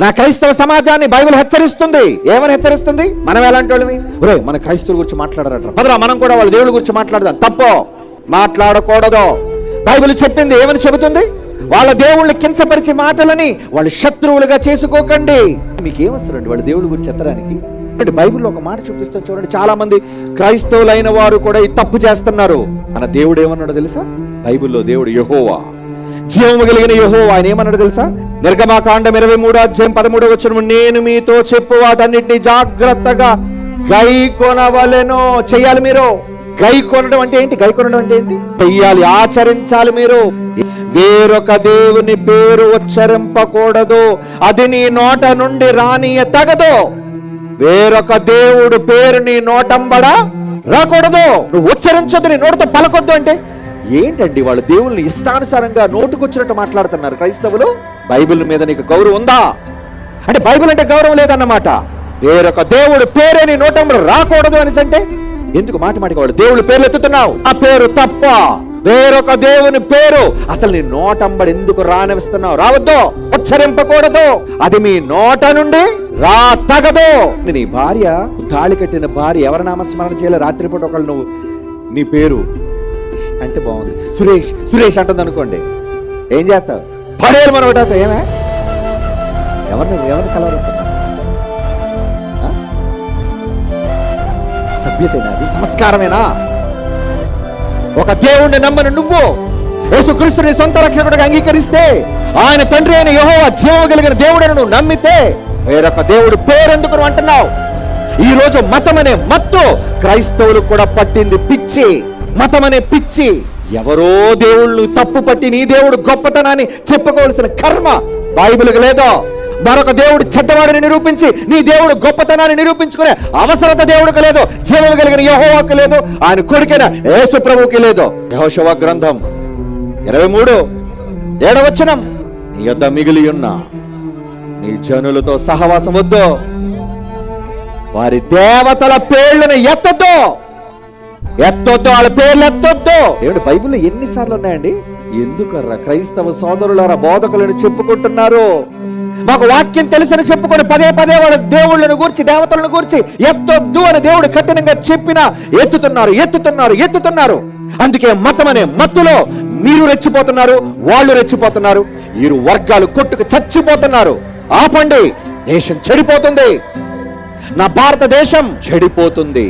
నా క్రైస్తవ సమాజాన్ని బైబిల్ హెచ్చరిస్తుంది. ఏమని హెచ్చరిస్తుంది? మనం ఎలాంటి వాళ్ళమి? ఒరే, మన క్రైస్తవుల గురించి మాట్లాడారట, పదరా మనం కూడా వాళ్ళ దేవుళ్ళ గురించి మాట్లాడదాం. తప్పో, మాట్లాడకూడదు. బైబిల్ చెప్పింది ఏమని చెబుతుంది? వాళ్ళ దేవుళ్ళని కించపరిచే మాటలని వాళ్ళు శత్రువులుగా చేసుకోకండి. మీకేమొస్తారండి వాళ్ళ దేవుళ్ళ గురించి ఎత్తడానికి? బైబిల్లో ఒక మాట చూపిస్తా చూడండి. చాలా మంది క్రైస్తవులైన వారు కూడా ఈ తప్పు చేస్తున్నారు. మన దేవుడు ఏమన్నాడో తెలుసా? బైబిల్లో దేవుడు యెహోవా, జీవము కలిగిన యెహోవా. ఆయన ఏమన్నాడు తెలుసా? నిర్గమాకాండం 23:13 నేను మీతో చెప్పు వాటన్నిటిని జాగ్రత్తగా గై కొనవలెను. చెయ్యాలి మీరు. గై కొనడం అంటే ఏంటి? గై కొనడం అంటే ఏంటి? చెయ్యాలి, ఆచరించాలి మీరు. వేరొక దేవుని పేరు ఉచ్చరింపకూడదు, అది నీ నోట నుండి రానియ తగదు. వేరొక దేవుడు పేరు నీ నోటంబడా రాకూడదు. నువ్వు ఉచ్చరించొద్దు, నీ నోటితో పలకొద్దు అంటే ఏంటండి? వాళ్ళ దేవుళ్ళని ఇష్టానుసారంగా నోటుకొచ్చినట్టు మాట్లాడుతున్నారు క్రైస్తవులు. బైబిల్ మీద నీకు గౌరవం ఉందా అంటే బైబిల్ అంటే గౌరవం లేదన్నమాట. వేరొక దేవుడు పేరే నీ నోటంబడి రాకూడదు అనేసి అంటే ఎందుకు మాటిమాటికి వాళ్ళు దేవుళ్ళ పేర్లు ఎత్తుతున్నావు? ఆ పేరు తప్ప. వేరొక దేవుని పేరు అసలు నీ నోటంబడి ఎందుకు రానిస్తున్నావు? రావద్దు, ఉచ్చరింపకూడదు. అది మీ నోట నుండి రా తగదు. నీ భార్య, తాళి కట్టిన భార్య ఎవరి నామస్మరణ చేయాలి? రాత్రిపూట ఒకళ్ళు నువ్వు నీ పేరు అంటే బాగుంది, సురేష్ సురేష్ అంటుంది అనుకోండి, ఏం చేస్తావు? పడేలు మనం ఒకటి ఏమే ఎవరిని కలవరుతున్నా? సభ్యతేనా? అది సంస్కారమేనా? ఒక దేవుణ్ణి నమ్మని నువ్వు యేసుక్రీస్తుని సొంత రక్షకుడిగా అంగీకరిస్తే, ఆయన తండ్రి అయిన యెహోవా జీవము కలిగిన దేవుడని నువ్వు నమ్మితే వేరొక దేవుడు పేరెందుకు అంటున్నావు? ఈ రోజు మతం అనే మత్తు క్రైస్తవులు కూడా పట్టింది పిచ్చి. మతం అనే పిచ్చి. ఎవరో దేవుళ్ళు తప్పు పట్టి నీ దేవుడు గొప్పతనాన్ని చెప్పుకోవాల్సిన కర్మ బైబిల్కి లేదో. మరొక దేవుడు చెడ్డవాడిని నిరూపించి నీ దేవుడు గొప్పతనాన్ని నిరూపించుకునే అవసరత దేవుడికి లేదు. జీవము కలిగిన యెహోవాకు లేదు, ఆయన కొడుకైన యేసు ప్రభువుకి లేదు. యెహోషువ గ్రంథం 23:7 నీ యొద్ద మిగిలి ఉన్న నీ జనులతో సహవాసం వద్దు, వారి దేవతల పేర్లను ఎత్తొద్దు, వాళ్ళ పేర్లు ఎత్తొద్దు. ఏమిటి బైబిల్లో ఎన్నిసార్లు ఉన్నాయండి? ఎందుకర్రా క్రైస్తవ సోదరులారా బోధకులను చెప్పుకుంటున్నారు? మాకు వాక్యం తెలుసని చెప్పుకొని పదే పదే వాళ్ళ దేవుళ్ళను గూర్చి, దేవతలను గూర్చి ఎత్తొద్దు అని దేవుడు కఠినంగా చెప్పినా ఎత్తుతున్నారు. అందుకే మతం అనే మత్తులో మీరు రెచ్చిపోతున్నారు, వాళ్ళు రెచ్చిపోతున్నారు. ఇరు వర్గాలు కొట్టుకు చచ్చిపోతున్నారు. ఆపండి, దేశం చెడిపోతుంది. నా భారతదేశం చెడిపోతుంది.